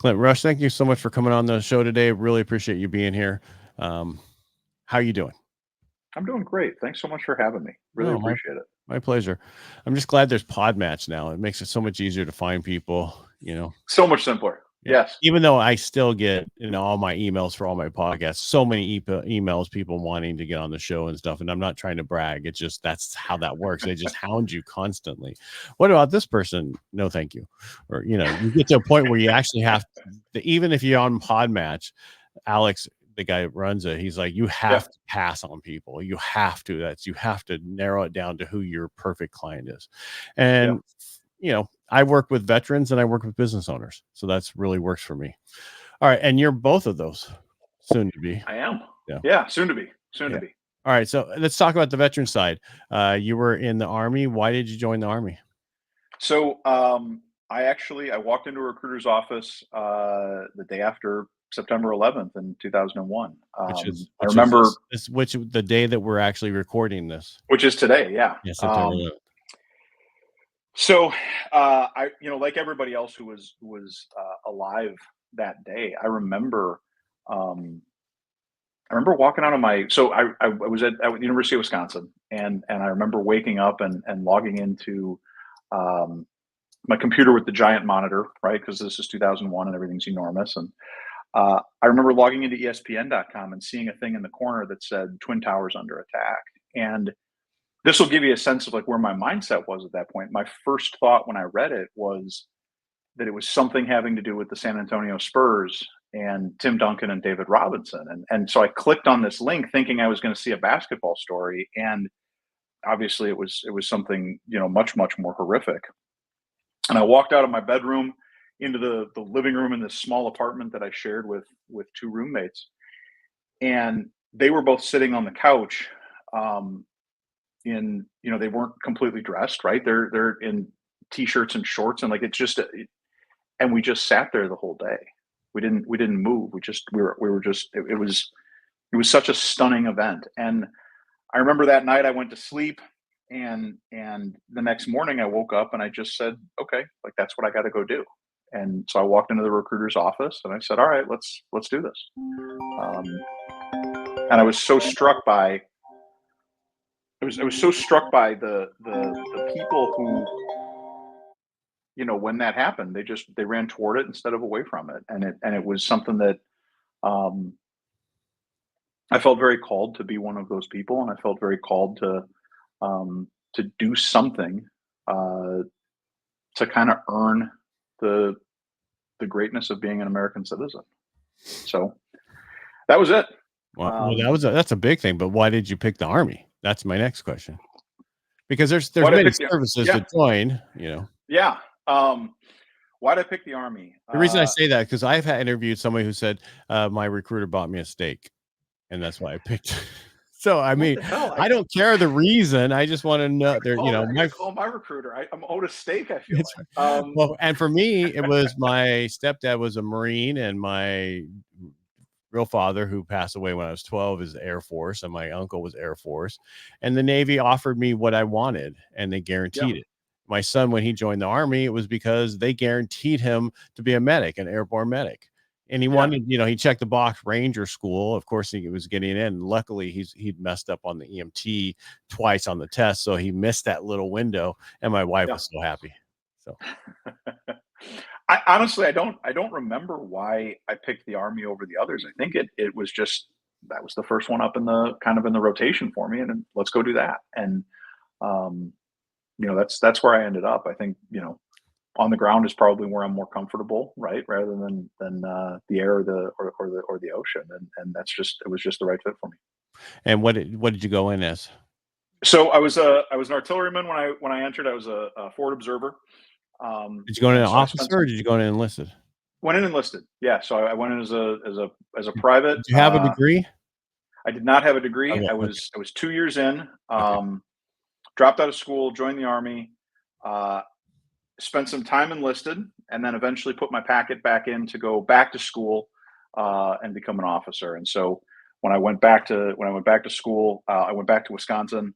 Clint Rusch, thank you so much for coming on the show today. Really appreciate you being here. How you doing? I'm doing great. Thanks so much for having me. Really No, appreciate it. my pleasure. I'm just glad there's Podmatch now. It makes it so much easier to find people, So much simpler. Yeah. Yes. Even though I still get all my emails for all my podcasts, so many emails, people wanting to get on the show and stuff. And I'm not trying to brag. It's just that's how that works. They just hound you constantly. What about this person? No, thank you. Or you get to a point where you actually have to, even if you're on Podmatch, Alex, the guy that runs it, he's like, you have to pass on people. You have to. You have to narrow it down to who your perfect client is. And I work with veterans and I work with business owners. So that's really works for me. All right. And you're both of those soon to be. I am. Yeah. Soon to be. Soon to be. All right. So let's talk about the veteran side. You were in the Army. Why did you join the Army? So I walked into a recruiter's office the day after September 11th in 2001. I remember which the day that we're actually recording this, which is today. Yeah. Yes. September 11th. So, like everybody else who was alive that day, I remember walking out of my. So I was at the University of Wisconsin, and I remember waking up and logging into my computer with the giant monitor, right? Because this is 2001 and everything's enormous. And I remember logging into ESPN.com and seeing a thing in the corner that said Twin Towers under attack, and this will give you a sense of like where my mindset was at that point. My first thought when I read it was that it was something having to do with the San Antonio Spurs and Tim Duncan and David Robinson. And so I clicked on this link thinking I was going to see a basketball story. And obviously it was something, much, much more horrific. And I walked out of my bedroom into the living room in this small apartment that I shared with two roommates. And they were both sitting on the couch. They weren't completely dressed, right? They're in t-shirts and shorts, and like it's just and we just sat there the whole day. We didn't move. It was such a stunning event. And I remember that night I went to sleep, and the next morning I woke up and I just said, okay, like that's what I got to go do. And so I walked into the recruiter's office and I said, all right, let's do this. And I was so struck by the people who, when that happened, they ran toward it instead of away from it. And it was something that I felt very called to be one of those people. And I felt very called to do something to kind of earn the greatness of being an American citizen. So that was it. Well, that's a big thing, but why did you pick the Army? That's my next question. Because there's many services to join, Yeah. Why did I pick the Army? The reason I say that, because I've interviewed somebody who said, my recruiter bought me a steak, and that's why I picked. So, I mean, I don't care the reason. I just want to know my recruiter. I'm owed a steak, I feel like. Well, and for me, it was my stepdad was a Marine, and my real father, who passed away when I was 12, is Air Force, and my uncle was Air Force, and the Navy offered me what I wanted, and they guaranteed it. My son, when he joined the Army, it was because they guaranteed him to be a medic, an airborne medic. And he wanted, he checked the box, Ranger School. Of course, he was getting in. Luckily, he'd messed up on the EMT twice on the test, so he missed that little window. And my wife was so happy. So, I honestly, I don't remember why I picked the Army over the others. I think it was just that was the first one up in the rotation for me, and let's go do that. And that's where I ended up. I think on the ground is probably where I'm more comfortable, right? Rather than the air or the ocean, and it was just the right fit for me. And what did you go in as? So I was an artilleryman when I entered. I was a forward observer. Did you go in an officer or did you go in enlisted? Went in enlisted. Yeah. So I went in as a private. Did you have a degree? I did not have a degree. Okay, I was 2 years in. Dropped out of school, joined the Army. Spent some time enlisted, and then eventually put my packet back in to go back to school and become an officer. And so when I went back to school, I went back to Wisconsin,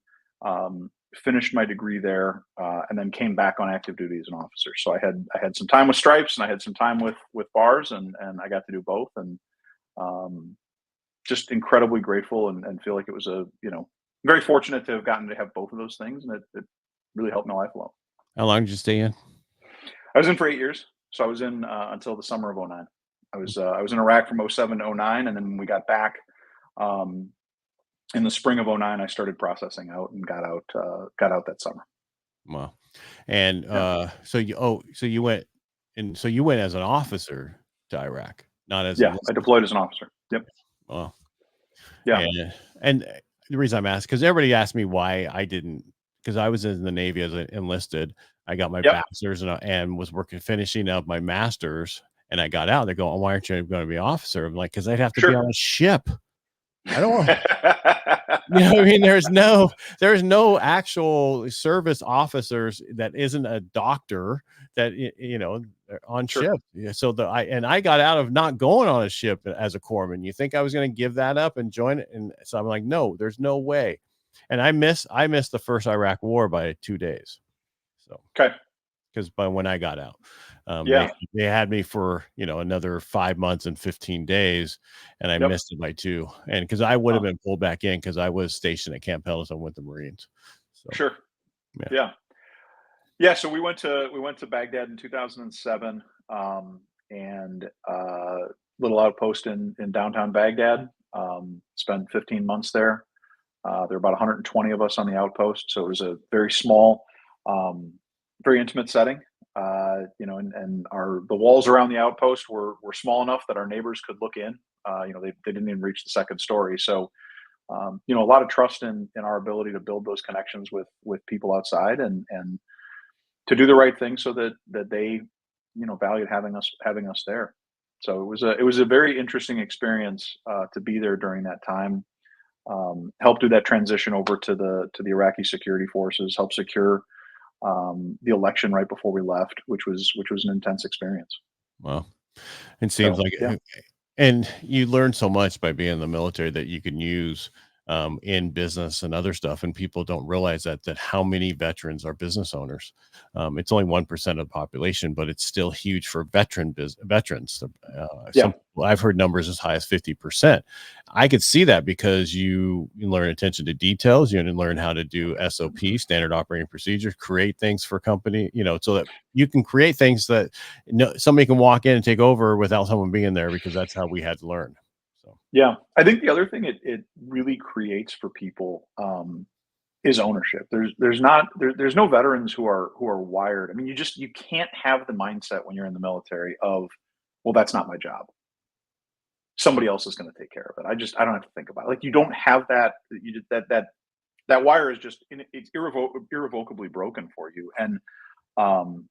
finished my degree there, and then came back on active duty as an officer. So I had some time with stripes and I had some time with bars, and I got to do both, and just incredibly grateful, and feel like it was very fortunate to have gotten to have both of those things, and it really helped my life a lot. How long did you stay in? I was in for 8 years, so I was in until the summer of '09. I was in Iraq from '07 to '09, and then when we got back in the spring of '09, I started processing out and got out that summer. Wow. And Yeah, so you went, as an officer to Iraq, not as yeah, I enlisted. deployed as an officer. Yep. Wow. Yeah. And the reason I'm asked, because everybody asked me why I didn't, because I was in the Navy as an enlisted. I got my Yep. bachelor's and was finishing up my master's, and I got out. They go, oh, why aren't you going to be an officer? I'm like, because I'd have to be Sure. on a ship. I don't want. You know what I mean? There's no actual service officers that isn't a doctor that, on Sure. ship. Yeah, so I got out of not going on a ship as a corpsman. You think I was going to give that up and join it? And so I'm like, no, there's no way. And I missed the first Iraq war by 2 days. So, Okay. because by when I got out, Yeah. they had me for another 5 months and 15 days, and I Yep. missed it by 2. And because I would have Huh. been pulled back in, because I was stationed at Camp Pendleton with the Marines. So Sure. yeah. Yeah. Yeah. So we went to Baghdad in 2007, and little outpost in downtown Baghdad. Spent 15 months there. There were about 120 of us on the outpost, so it was a very small, um, very intimate setting. And the walls around the outpost were small enough that our neighbors could look in. They didn't even reach the second story. So a lot of trust in our ability to build those connections with people outside, and to do the right thing, so that they valued having us there. So it was a very interesting experience to be there during that time. Help do that transition over to the Iraqi security forces, help secure the election right before we left, which was an intense experience. Well, it seems So like yeah. and you learn so much by being in the military that you can use in business and other stuff, and people don't realize that how many veterans are business owners. It's only 1% of the population, but it's still huge for veterans. Yeah. I've heard numbers as high as 50%. I could see that because you learn attention to details. You learn how to do SOP, standard operating procedures, create things for company, so that you can create things that somebody can walk in and take over without someone being there, because that's how we had to learn. So Yeah. I think the other thing it really creates for people is ownership. There's no veterans who are wired. I mean, you can't have the mindset when you're in the military of, well, that's not my job. Somebody else is going to take care of it. I don't have to think about it. Like, you don't have that. That wire is just it's irrevocably broken for you. And um,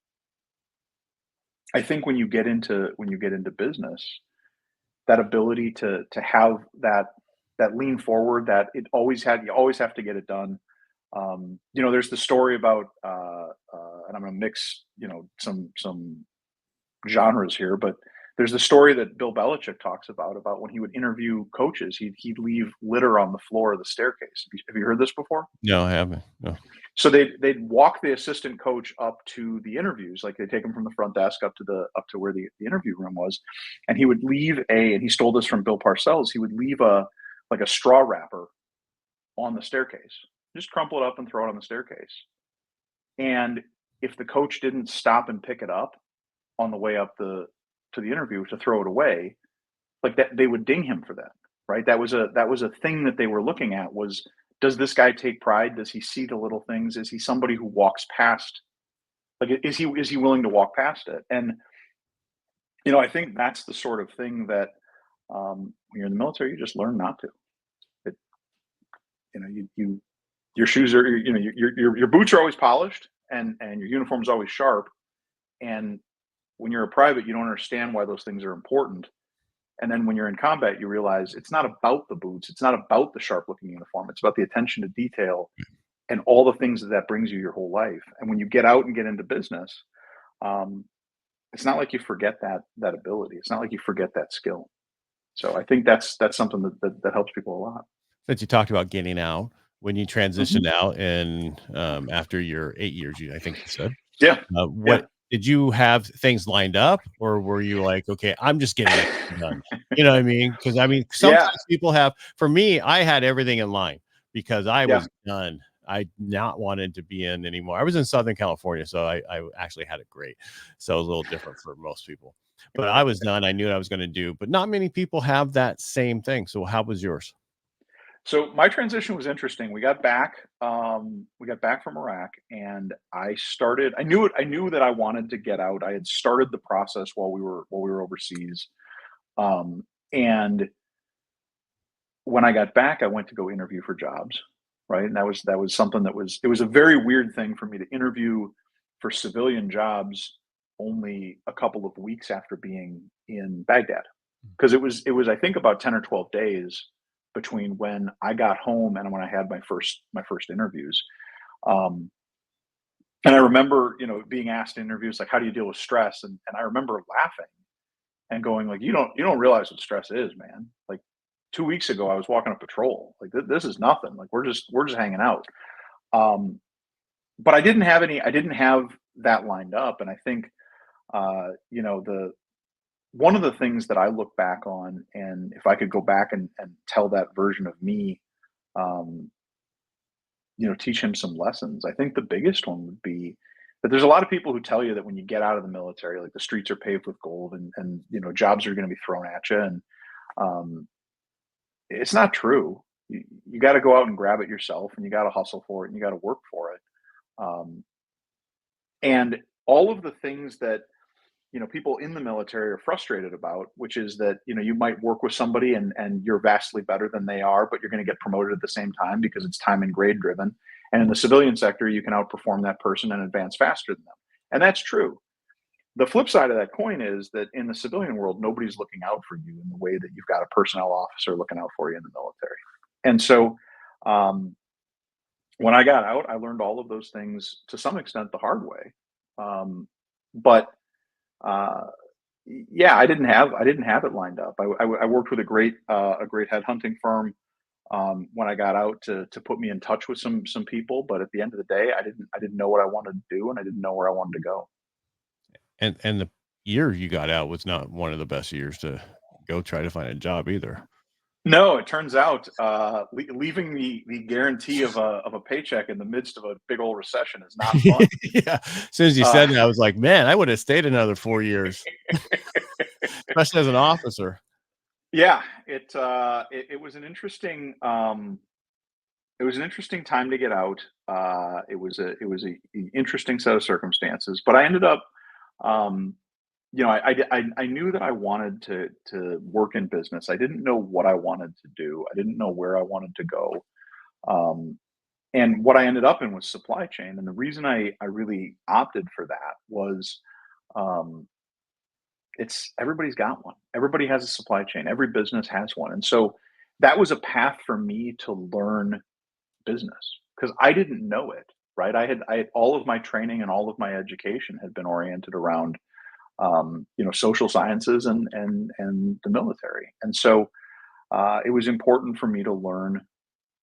I think when you get into business, that ability to have that lean forward, that you always have to get it done. There's the story about, and I'm going to mix some genres here, but there's the story that Bill Belichick talks about when he would interview coaches, he'd leave litter on the floor of the staircase. Have you heard this before? no, I haven't. No. So they'd walk the assistant coach up to the interviews, like they take him from the front desk up to where the interview room was, and he would leave and he stole this from Bill Parcells. He would leave a straw wrapper on the staircase, just crumple it up and throw it on the staircase. And if the coach didn't stop and pick it up on the way up to the interview to throw it away, like that, they would ding him for that, right? That was a thing that they were looking at was, does this guy take pride? Does he see the little things? Is he somebody who walks past? Like, is he willing to walk past it? And I think that's the sort of thing that when you're in the military, you just learn not to. It, your shoes are, your boots are always polished, and your uniform is always sharp. And when you're a private, you don't understand why those things are important. And then when you're in combat, you realize it's not about the boots. It's not about the sharp looking uniform. It's about the attention to detail and all the things that brings you your whole life. And when you get out and get into business, it's not like you forget that ability. It's not like you forget that skill. So I think that's something that helps people a lot. Since you talked about getting out, when you transitioned out and after your 8 years, I think you said, Yeah. Yeah. what did you have things lined up, or were you like, okay, I'm just getting it done? You know what I mean? Because I mean, Yeah. sometimes people have. For me, I had everything in line because I Yeah. was done. I not wanted to be in anymore. I was in Southern California, so I actually had it great. So it was a little different for most people. But I was done. I knew what I was going to do. But not many people have that same thing. So how was yours? So my transition was interesting. We got back. We got back from Iraq, and I started. I knew it. I knew that I wanted to get out. I had started the process while we were overseas. And when I got back, I went to go interview for jobs. Right, and that was something that was. It was a very weird thing for me to interview for civilian jobs only a couple of weeks after being in Baghdad, because it was I think about 10 or 12 days between when I got home and when I had my first interviews. Um, and I remember, being asked in interviews like, "How do you deal with stress?" And I remember laughing and going like, "You don't realize what stress is, man. Like 2 weeks ago, I was walking a patrol. Like this is nothing. Like we're just hanging out." Um, but I didn't have that lined up, and I think the one of the things that I look back on, and if I could go back and tell that version of me, um, teach him some lessons. I think the biggest one would be that there's a lot of people who tell you that when you get out of the military, like the streets are paved with gold, and jobs are going to be thrown at you, and um, it's not true. You got to go out and grab it yourself, and you got to hustle for it, and you got to work for it. Um, and all of the things that people in the military are frustrated about, which is that you might work with somebody and you're vastly better than they are, but you're going to get promoted at the same time because it's time and grade driven. And in the civilian sector, you can outperform that person and advance faster than them, and that's true. The flip side of that coin is that in the civilian world, nobody's looking out for you in the way that you've got a personnel officer looking out for you in the military. And so, um, when I got out, I learned all of those things to some extent the hard way. Um, but uh, yeah, I didn't have it lined up. I worked with a great headhunting firm when I got out to put me in touch with some people. But at the end of the day, I didn't know what I wanted to do, and I didn't know where I wanted to go. And the year you got out was not one of the best years to go try to find a job either. No, it turns out leaving the guarantee of a paycheck in the midst of a big old recession is not fun. Yeah. As soon as you Uh, said that, I was like, man, I would have stayed another 4 years, especially as an officer. yeah, it was an interesting time to get out. It was a interesting set of circumstances, but I ended up, um, I knew that I wanted to work in business. I didn't know what I wanted to do. I didn't know where I wanted to go. Um, and what I ended up in was supply chain. And the reason I really opted for that was, um, it's everybody's got one. Everybody has a supply chain. Every business has one. And so that was a path for me to learn business because I didn't know it. Right. I had all of my training and all of my education had been oriented around social sciences and the military. And so it was important for me to learn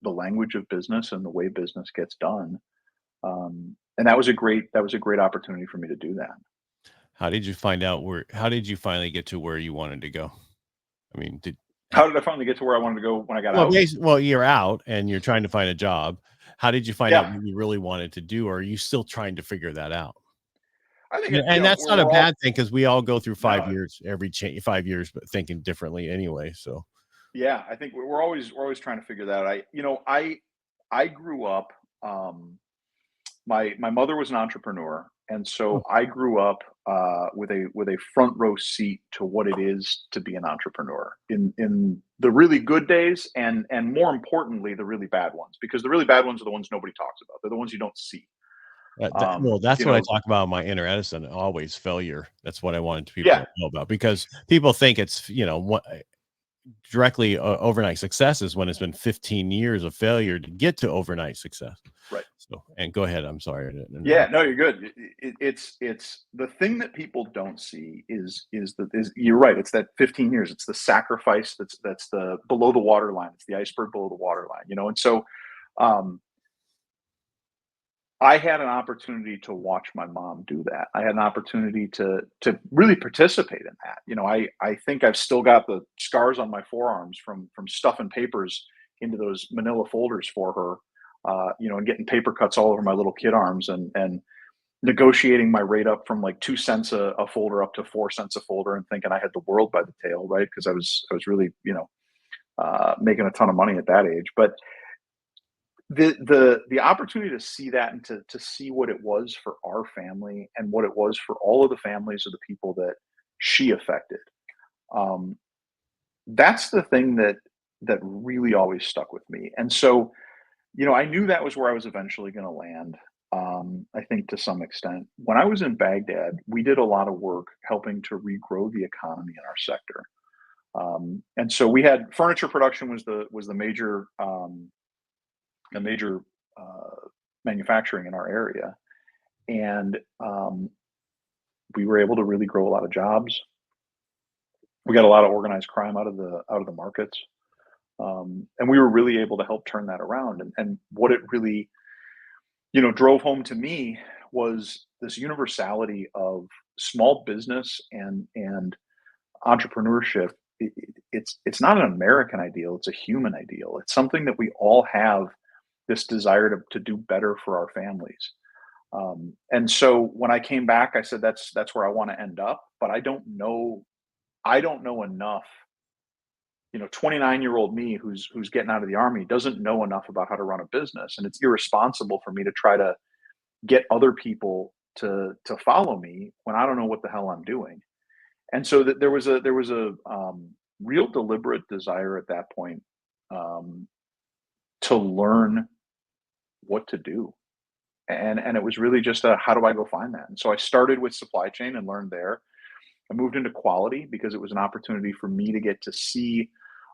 the language of business and the way business gets done. And that was a great opportunity for me to do that. How did you finally get to where you wanted to go? I mean, How did I finally get to where I wanted to go when I got well, out? you're out and you're trying to find a job. How did you find out Yeah, what you really wanted to do, or are you still trying to figure that out? I think Yeah, and that's not a we're all bad thing because we all go through 5 no. years, every 5 years, but thinking differently anyway. So, Yeah, I think we're always trying to figure that out. I grew up. My mother was an entrepreneur, and oh, so I grew up with a front row seat to what it is to be an entrepreneur in the really good days, and more importantly, the really bad ones, because the really bad ones are the ones nobody talks about. They're the ones you don't see. well, that's You what I know, talk about in my inner Edison. Always failure. That's what I wanted people yeah, to know about because people think it's what directly overnight success is when it's been 15 years of failure to get to overnight success. right. So, and go ahead. I'm sorry I didn't Yeah, interrupt. no, you're good. It's the thing that people don't see is you're right. It's that 15 years. It's the sacrifice that's the below the water line. It's the iceberg below the water line. And so I had an opportunity to watch my mom do that. I had an opportunity to really participate in that. You know, I think I've still got the scars on my forearms from stuffing papers into those manila folders for her, you know, and getting paper cuts all over my little kid arms, and negotiating my rate up from like 2 cents a folder up to 4 cents a folder, and thinking I had the world by the tail, right? Because I was really, you know, making a ton of money at that age. But the opportunity to see that, and to see what it was for our family and what it was for all of the families of the people that she affected, um, that's the thing that really always stuck with me. And so, you know, I knew that was where I was eventually going to land. I think to some extent, when I was in Baghdad, we did a lot of work helping to regrow the economy in our sector. And so we had furniture production was the major a major manufacturing in our area, and we were able to really grow a lot of jobs. We got a lot of organized crime out of the markets, and we were really able to help turn that around. And what it really, you know, drove home to me was this universality of small business and entrepreneurship. It's not an American ideal; it's a human ideal. It's something that we all have this desire to do better for our families. And so when I came back, I said that's where I want to end up. But I don't know enough. You know, 29-year-old me who's getting out of the army doesn't know enough about how to run a business, and it's irresponsible for me to try to get other people to follow me when I don't know what the hell I'm doing. And so that there was a real deliberate desire at that point, um, to learn what to do. And it was really just a, how do I go find that? And so I started with supply chain and learned there. I moved into quality because it was an opportunity for me to get to see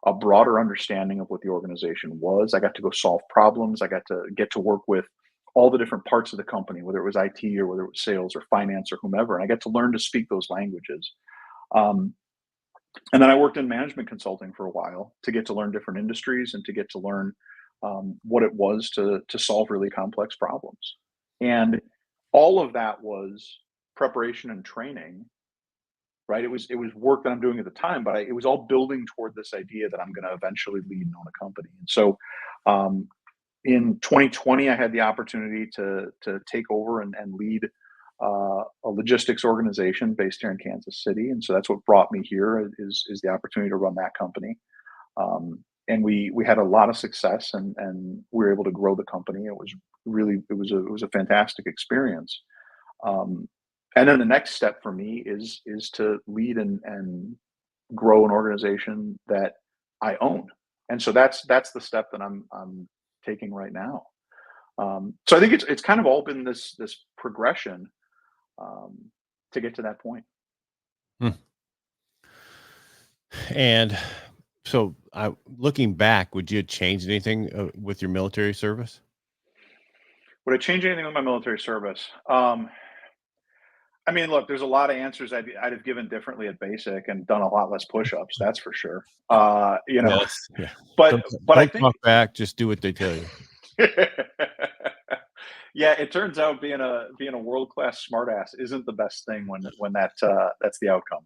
a broader understanding of what the organization was. I got to go solve problems. I got to get to work with all the different parts of the company, whether it was IT or whether it was sales or finance or whomever. And I got to learn to speak those languages. Um, and then I worked in management consulting for a while to get to learn different industries and to get to learn what it was to solve really complex problems. And all of that was preparation and training, right? It was work that I'm doing at the time, but it was all building toward this idea that I'm going to eventually lead and own a company. And so, um, in 2020, I had the opportunity to take over and lead a logistics organization based here in Kansas City, and so that's what brought me here is the opportunity to run that company. And we had a lot of success, and we were able to grow the company. It was really it was a fantastic experience. Um, and then the next step for me is to lead and grow an organization that I own. And so that's the step that I'm taking right now. So I think it's kind of all been this progression, um, to get to that point. Hmm. And so, looking back, would you change anything with your military service? Would I change anything with my military service? I mean, look, there's a lot of answers I'd have given differently at basic and done a lot less push-ups. That's for sure. You know, Yes. Yeah. but Don't I don't think, talk back. Just do what they tell you. yeah, it turns out being a world-class smartass isn't the best thing when that's the outcome.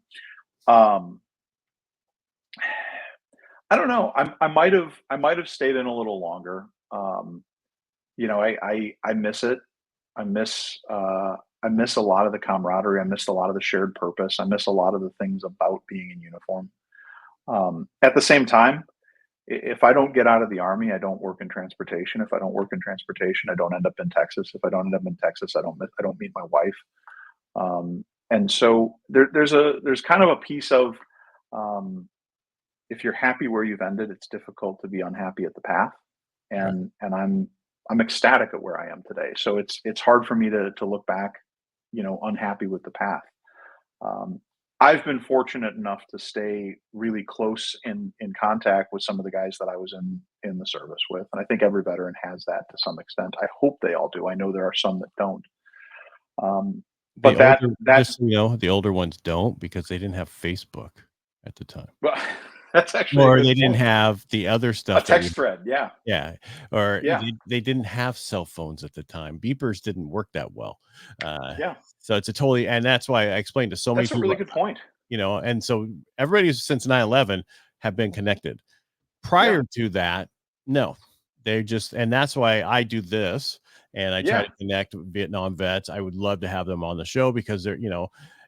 Um, I don't know. I might have stayed in a little longer. You know, I miss it. I miss I miss a lot of the camaraderie. I miss a lot of the shared purpose. I miss a lot of the things about being in uniform. At the same time, if I don't get out of the army, I don't work in transportation. If I don't work in transportation, I don't end up in Texas. If I don't end up in Texas, I don't meet my wife. And so there's kind of a piece of, um, if you're happy where you've ended, it's difficult to be unhappy at the path. Right. And I'm ecstatic at where I am today. So it's hard for me to look back, you know, unhappy with the path. Um, I've been fortunate enough to stay really close in contact with some of the guys that I was in the service with, and I think every veteran has that to some extent. I hope they all do. I know there are some that don't. Um, The but older, that just so you know, the older ones don't because they didn't have Facebook at the time. well, That's actually a or good they didn't point. have the other A stuff that we text thread. Yeah. yeah, or Yeah. they didn't have cell phones at the time. Beepers didn't work that well. Uh, Yeah. so it's a totally and that's why I explained to so many That's a really people, good point. and so everybody since 9/11 have been connected. Yeah. Prior to that, no, they just and that's why I do this and I try Yeah. to connect with Vietnam vets. I would love to have them on the show because they're,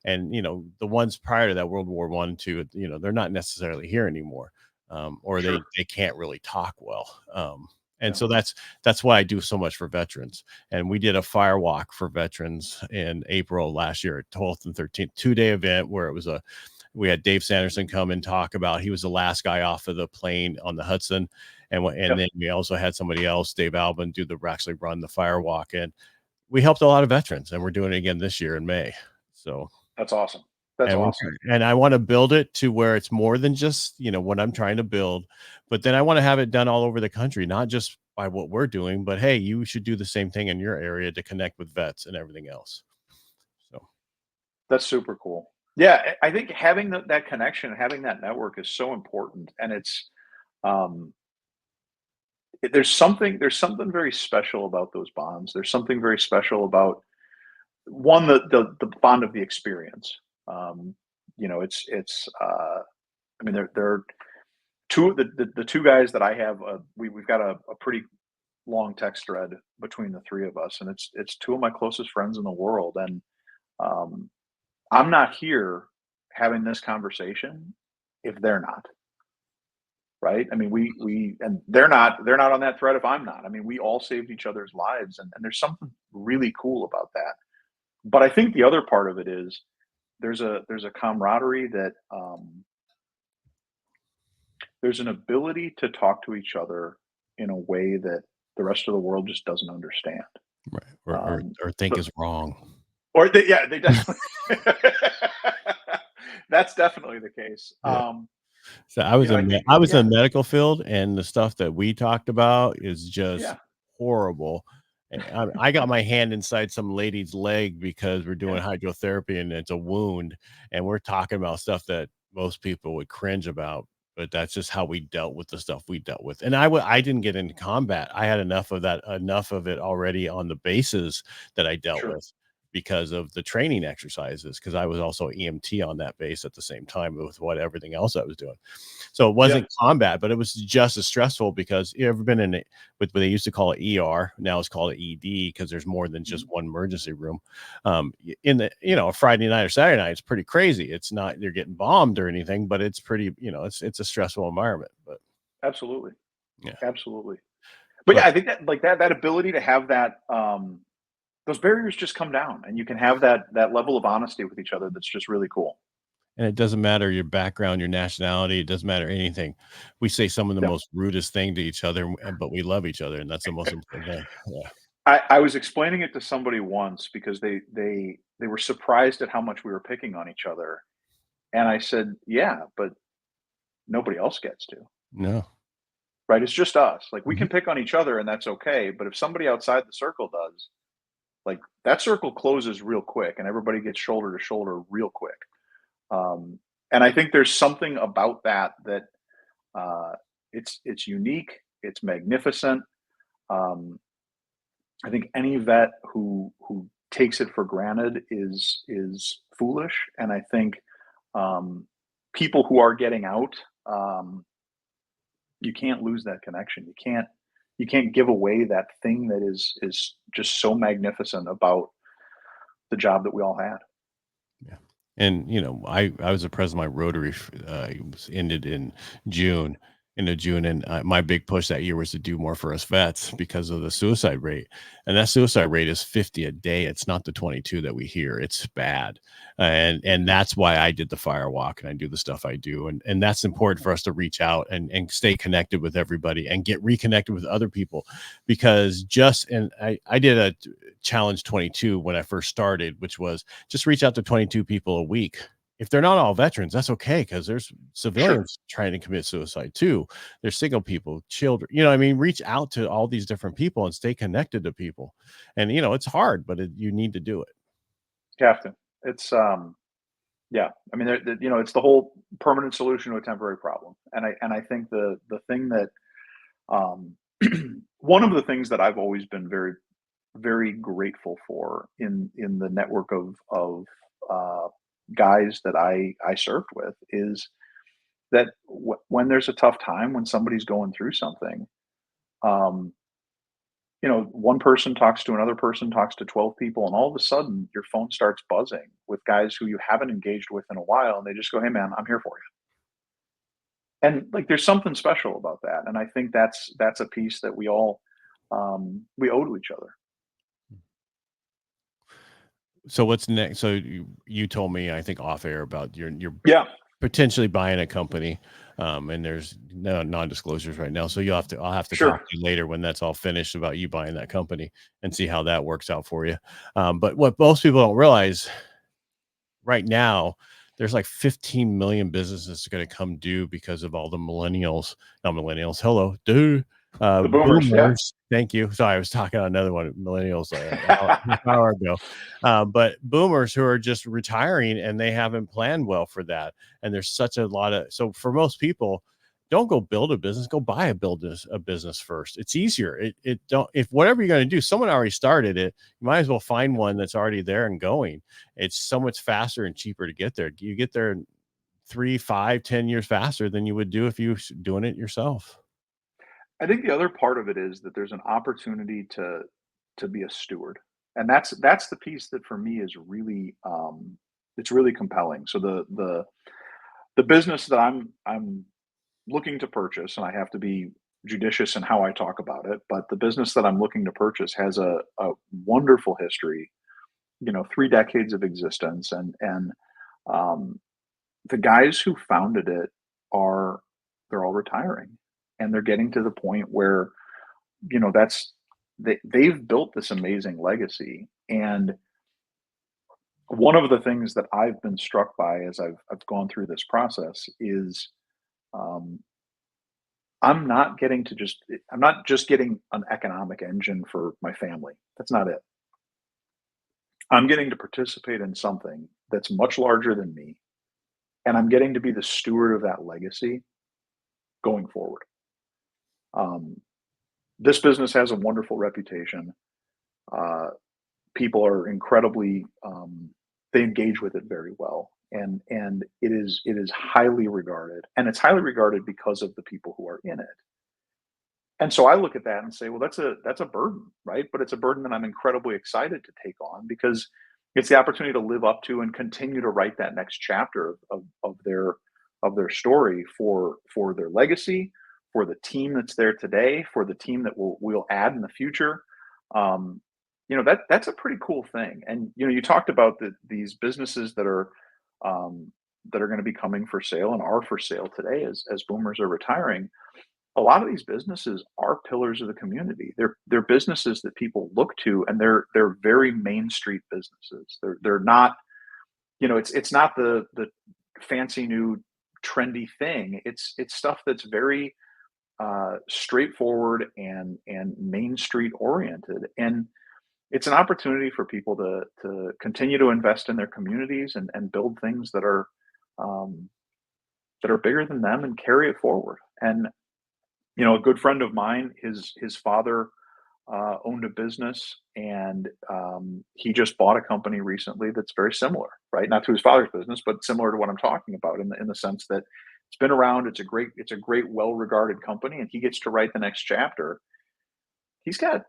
and the ones prior to that World War One, two, they're not necessarily here anymore. Or they Sure. they can't really talk well. And Yeah. so that's why I do so much for veterans. And we did a fire walk for veterans in April last year, 12th and 13th, 2-day event where we had Dave Sanderson come and talk about he was the last guy off of the plane on the Hudson. And Yep. then we also had somebody else, Dave Albin, actually run the fire walk. And we helped a lot of veterans and we're doing it again this year in May. So That's awesome. That's and awesome. and I want to build it to where it's more than just, what I'm trying to build, but then I want to have it done all over the country, not just by what we're doing, but hey, you should do the same thing in your area to connect with vets and everything else. So That's super cool. Yeah, I think having that connection, having that network is so important, and um, there's something very special about those bonds. There's something very special about one the bond of the experience. Um, I mean, they're two the two guys that I have. We've got a pretty long text thread between the three of us, and it's two of my closest friends in the world, and um, I'm not here having this conversation if they're not, right? I mean, we and they're not on that thread if I'm not. I mean, we all saved each other's lives, and there's something really cool about that. But I think the other part of it is there's a camaraderie that there's an ability to talk to each other in a way that the rest of the world just doesn't understand. right, Um, or think but is wrong. yeah, they definitely. That's definitely the case. Yeah. So I think I was in yeah, the medical field, and the stuff that we talked about is just yeah, horrible. I got my hand inside some lady's leg because we're yeah, doing hydrotherapy and it's a wound, and we're talking about stuff that most people would cringe about. But that's just how we dealt with the stuff we dealt with. And I didn't get into combat. I had enough of it already on the bases that I dealt sure, with because of the training exercises. Because I was also EMT on that base at the same time with everything else I was doing. So it yeah, wasn't combat, but it was just as stressful because you ever been in it with what they used to call it ER, now it's called ED because there's more than just mhm, one emergency room. In the a Friday night or Saturday night, it's pretty crazy. It's not you're getting bombed or anything, but it's pretty it's a stressful environment. But absolutely, yeah, absolutely. But yeah, but I think that like that ability to have that those barriers just come down, and you can have that level of honesty with each other. That's just really cool. and it doesn't matter your background, your nationality, it doesn't matter anything. We say some of the Yeah. most rudest thing to each other, but we love each other, and that's the most important thing. Yeah. I was explaining it to somebody once because they were surprised at how much we were picking on each other, and I said, "Yeah, but nobody else gets to, No. right? It's just us. Like we Mhm. can pick on each other, and that's okay. But if somebody outside the circle does, like that circle closes real quick, and everybody gets shoulder to shoulder real quick. Um, and I think there's something about that uh, it's unique, it's magnificent. Um, I think any vet who takes it for granted is foolish, and I think um, people who are getting out, um, you can't lose that connection. You can't give away that thing that is just so magnificent about the job that we all had. Yeah. And I was the president of my Rotary. It was ended in June, end of June, and my big push that year was to do more for us vets because of the suicide rate. And that suicide rate is 50 a day. It's not the 22 that we hear. It's bad, and that's why I did the fire walk and I do the stuff I do, and that's important for us to reach out and stay connected with everybody and get reconnected with other people, because I did a challenge 22 when I first started, which was just reach out to 22 people a week. If they're not all veterans, that's okay because there's Sure, civilians trying to commit suicide too. There's single people, children. I mean, reach out to all these different people and stay connected to people. And it's hard, but you need to do it. you have to. It's yeah. I mean, it's the whole permanent solution to a temporary problem. And I think the thing that um, one of the things that I've always been very very grateful for in the network of uh, guys that I served with is that when there's a tough time, when somebody's going through something, um, one person talks to another person, talks to 12 people, and all of a sudden your phone starts buzzing with guys who you haven't engaged with in a while, and they just go, "Hey, man, I'm here for you." And like, there's something special about that, and I think that's a piece that we all we owe to each other. So what's next? So you told me, I think off air, about your Yeah, potentially buying a company, and there's no non-disclosures right now. So I'll have to talk sure. to you later when that's all finished about you buying that company and see how that works out for you. But what most people don't realize right now, there's like 15 million businesses going to come due because of all the millennials, not millennials. Hello, dude. The boomers, yeah. Boomers. Thank you. Sorry, I was talking on another one, millennials, half hour ago. But boomers who are just retiring and they haven't planned well for that. And there's such a lot of, so for most people, don't go build a business, go buy a business first. It's easier. It don't, if whatever you're going to do, someone already started it, you might as well find one that's already there and going. It's so much faster and cheaper to get there. You get there in 3, 5, 10 years faster than you would do if you were doing it yourself. I think the other part of it is that there's an opportunity to be a steward, and that's the piece that for me is really it's really compelling. So the business that I'm looking to purchase, and I have to be judicious in how I talk about it, but the business that I'm looking to purchase has a wonderful history. 3 decades of existence, and um, the guys who founded it are they're all retiring, and they're getting to the point where that's they've built this amazing legacy. And one of the things that I've been struck by as I've gone through this process is um, I'm not just getting an economic engine for my family. That's not it. I'm getting to participate in something that's much larger than me, and I'm getting to be the steward of that legacy going forward. Um, this business has a wonderful reputation. Uh, People are incredibly they engage with it very well, and it is highly regarded, and it's highly regarded because of the people who are in it. And so I look at that and say, well, that's a burden, right? But it's a burden that I'm incredibly excited to take on because it's the opportunity to live up to and continue to write that next chapter of their story for their legacy, for the team that's there today, for the team that we'll add in the future. Um, that's a pretty cool thing. And you talked about these businesses that are going to be coming for sale and are for sale today as boomers are retiring. A lot of these businesses are pillars of the community. They're businesses that people look to, and they're very main street businesses. They're not, it's not the fancy new trendy thing. It's stuff that's very straightforward and main street oriented. And it's an opportunity for people to continue to invest in their communities and build things um, that are bigger than them and carry it forward. And a good friend of mine, his father owned a business, and he just bought a company recently that's very similar, right? Not to his father's business, but similar to what I'm talking about in the sense that it's been around. It's a great, well-regarded company, and he gets to write the next chapter. He's got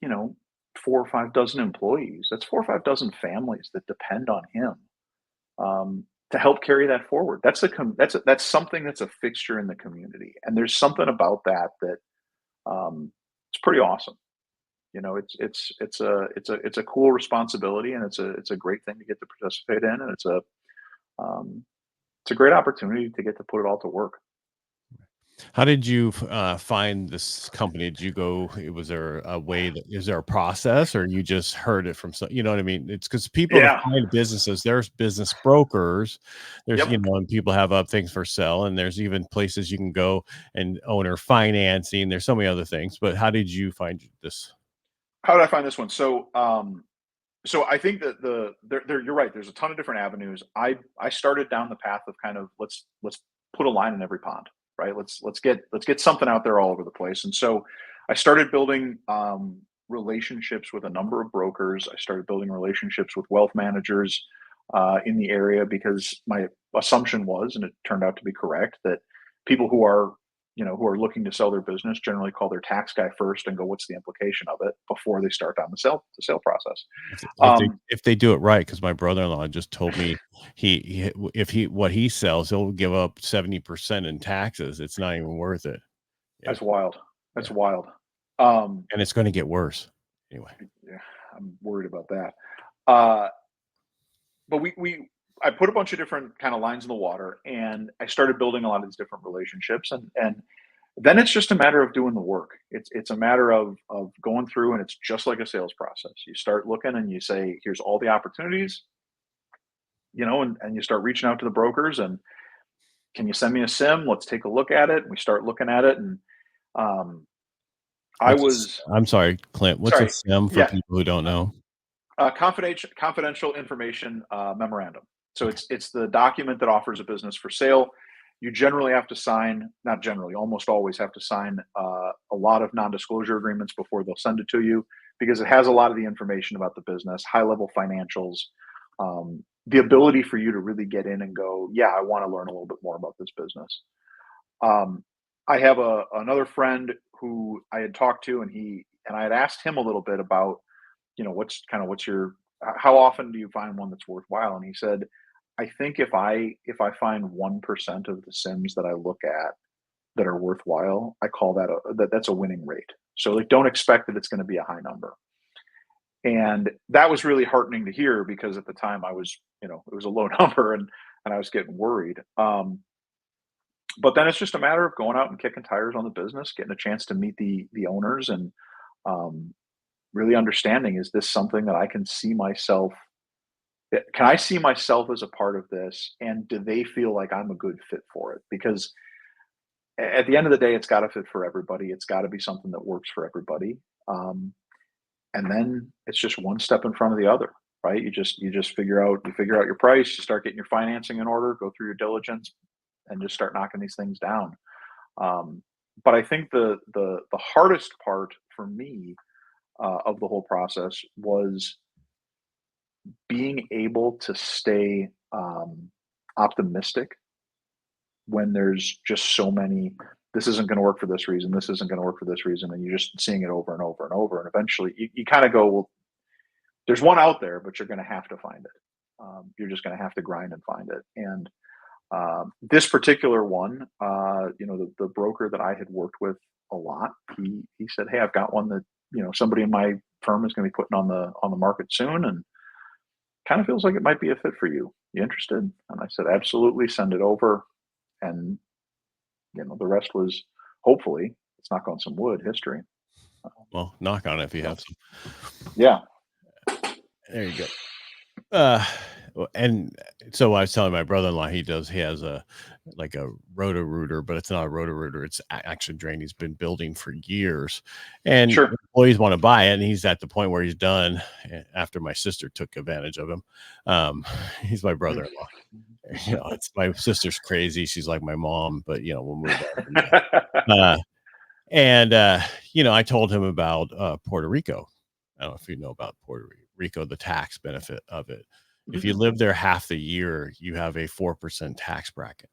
you know 4 or 5 dozen employees. That's 4 or 5 dozen families that depend on him to help carry that forward. That's something that's a fixture in the community, and there's something about that um, it's pretty awesome. It's a cool responsibility, and it's a great thing to get to participate in, and um, it's a great opportunity to get to put it all to work. How did you find this company? Did you go? Was there a way that is there a process, or you just heard it from some? You know what I mean? It's because people to Yeah. find businesses. There's business brokers. There's Yep. and people have up things for sale, and there's even places you can go and owner financing. There's so many other things. But how did you find this? How did I find this one? So So I think that you're right. There's a ton of different avenues. I started down the path of kind of let's put a line in every pond, right? Let's get something out there all over the place. And so I started building relationships with a number of brokers. I started building relationships with wealth managers in the area because my assumption was, and it turned out to be correct, that people who are looking to sell their business generally call their tax guy first and go, what's the implication of it before they start down the sale process. If they do it right, because my brother-in-law just told me if he what he sells, he'll give up 70% in taxes. It's not even worth it. That's wild. That's Yeah. wild. And it's going to get worse anyway. Yeah, I'm worried about that. But I put a bunch of different kind of lines in the water, and I started building a lot of these different relationships, and then it's just a matter of doing the work. It's a matter of going through, and it's just like a sales process. You start looking, and you say, here's all the opportunities, and you start reaching out to the brokers, and can you send me a sim? Let's take a look at it. And we start looking at it, and um, I'm sorry, Clint. What's a sorry, sim for yeah, people who don't know? confidential information memorandum. So it's the document that offers a business for sale. You generally have to sign, not generally, almost always have to sign a lot of non-disclosure agreements before they'll send it to you because it has a lot of the information about the business, high-level financials, the ability for you to really get in and go, yeah, I want to learn a little bit more about this business. I have another friend who I had talked to, and I had asked him a little bit about, what's your how often do you find one that's worthwhile? And he said, I think if I find 1% of the sims that I look at that are worthwhile, I call that's a winning rate. So like don't expect that it's going to be a high number. And that was really heartening to hear because at the time I was, it was a low number and I was getting worried. But then it's just a matter of going out and kicking tires on the business, getting a chance to meet the owners and um, really understanding, is this something that I can see myself can I see myself as a part of this, and do they feel like I'm a good fit for it? Because at the end of the day, it's got to fit for everybody. It's got to be something that works for everybody. Um, and then it's just one step in front of the other, right? You figure out your price, you start getting your financing in order, go through your diligence, and just start knocking these things down. But I think the hardest part for me of the whole process was being able to stay optimistic when there's just so many, this isn't going to work for this reason, this isn't going to work for this reason, and you're just seeing it over and over and over, and eventually you kind of go, well, there's one out there, but you're going to have to find it. You're just going to have to grind and find it. And this particular one, the broker that I had worked with a lot, he said, hey, I've got one that somebody in my firm is going to be putting on the market soon, and kind of feels like it might be a fit for you. You interested? And I said, absolutely, send it over. And the rest was, hopefully, let's knock on some wood, history. Well, knock on it if you have some. Yeah. There you go. And so I was telling my brother-in-law, he has a Roto-Rooter, but it's not a Roto-Rooter. It's action drain he's been building for years, and Sure. employees want to buy it. And he's at the point where he's done after my sister took advantage of him. He's my brother-in-law. It's my sister's crazy. She's like my mom, but we'll move on. I told him about Puerto Rico. I don't know if you know about Puerto Rico, the tax benefit of it. If you live there half the year, you have a 4% tax bracket.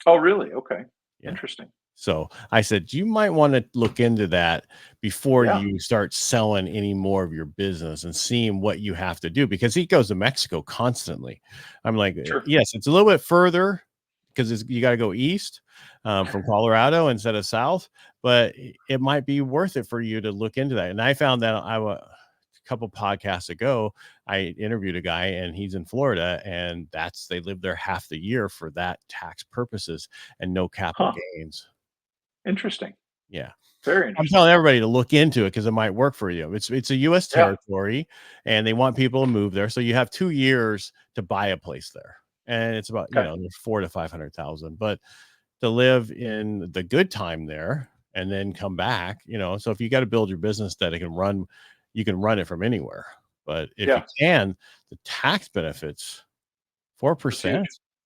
Oh, really? Okay. Yeah. Interesting. So I said, you might want to look into that before you start selling any more of your business and seeing what you have to do, because he goes to Mexico constantly. I'm like, Sure. yes, it's a little bit further because you got to go east from Colorado instead of south, but it might be worth it for you to look into that. And I found that a couple podcasts ago, I interviewed a guy and he's in Florida, and they live there half the year for that tax purposes and no capital gains. Interesting. Yeah. Very interesting. I'm telling everybody to look into it because it might work for you. It's a U.S. territory, and they want people to move there. So you have 2 years to buy a place there, and it's about there's 400,000 to 500,000. But to live in the good time there and then come back, so if you got to build your business that it can run, you can run it from anywhere. But if you can, the tax benefits, 4%.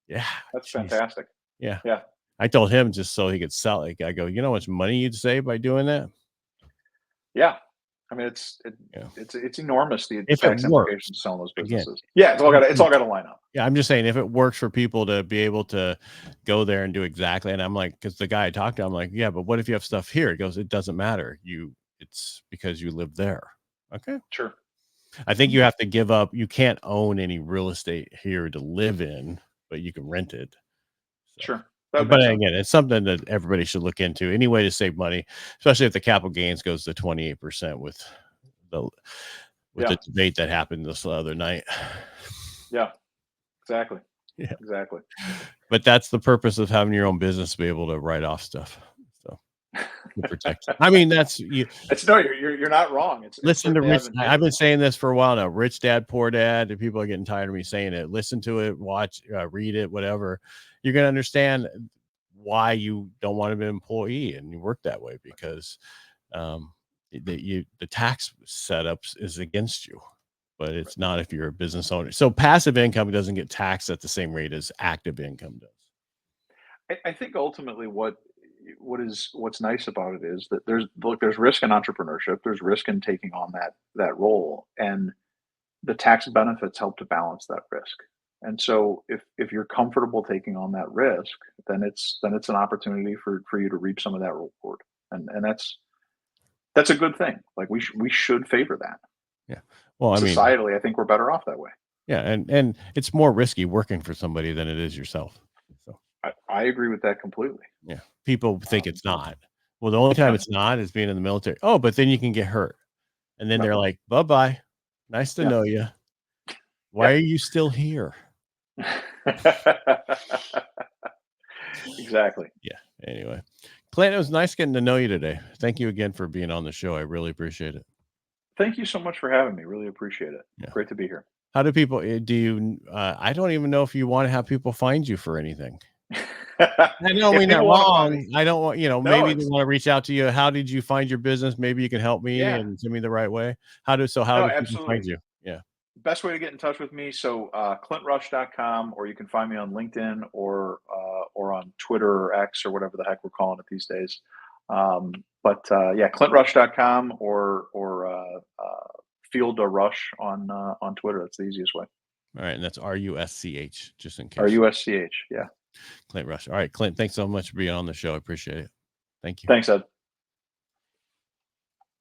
Yeah. That's geez. fantastic. Yeah. Yeah. I told him just so he could sell it. I go, you know how much money you'd save by doing that? Yeah. I mean, it's enormous, the If it tax works, implications of selling those again, businesses. Yeah, it's all got to line up. Yeah, I'm just saying if it works for people to be able to go there and do exactly, and I'm like, because the guy I talked to, I'm like, yeah, but what if you have stuff here? He goes, it doesn't matter. It's because you live there. Okay. Sure. I think you have to give up. You can't own any real estate here to live in, but you can rent it. So. Sure. But again, it's something that everybody should look into. Any way to save money, especially if the capital gains goes to 28% with the debate that happened this other night. Yeah, exactly. Yeah, exactly. But that's the purpose of having your own business, to be able to write off stuff. So protect. I mean, that's you. You're not wrong. Listen to Rich. I've been saying this for a while now. Rich Dad, Poor Dad. And people are getting tired of me saying it. Listen to it, watch, read it, whatever. You're gonna understand why you don't want to be an employee and you work that way, because the tax setups is against you, but it's not if you're a business owner. So passive income doesn't get taxed at the same rate as active income does. I think ultimately what's nice about it is that there's risk in entrepreneurship. There's risk in taking on that role, and the tax benefits help to balance that risk. And so if you're comfortable taking on that risk, then it's an opportunity for you to reap some of that reward. And that's a good thing. Like we should favor that. Yeah. Well, I mean, societally, I think we're better off that way. Yeah, and it's more risky working for somebody than it is yourself. So I agree with that completely. Yeah. People think it's not. Well, the only time it's not is being in the military. Oh, but then you can get hurt. And then they're like, bye-bye. Nice to know you. Why are you still here? Exactly. Yeah. Anyway, Clint, it was nice getting to know you today. Thank you again for being on the show. I really appreciate it. Thank you so much for having me. Really appreciate it. Yeah. Great to be here. How do people I don't even know if you want to have people find you for anything. I don't mean that wrong. I don't want, maybe they want to reach out to you. How did you find your business? Maybe you can help me and send me the right way. How do people find you? Yeah. Best way to get in touch with me. So clintrusch.com, or you can find me on LinkedIn or on Twitter or X or whatever the heck we're calling it these days. clintrusch.com or Field a Rush on Twitter. That's the easiest way. All right. And that's RUSCH, just in case. RUSCH. Yeah. Clint Rusch. All right, Clint, thanks so much for being on the show. I appreciate it. Thank you. Thanks, Ed.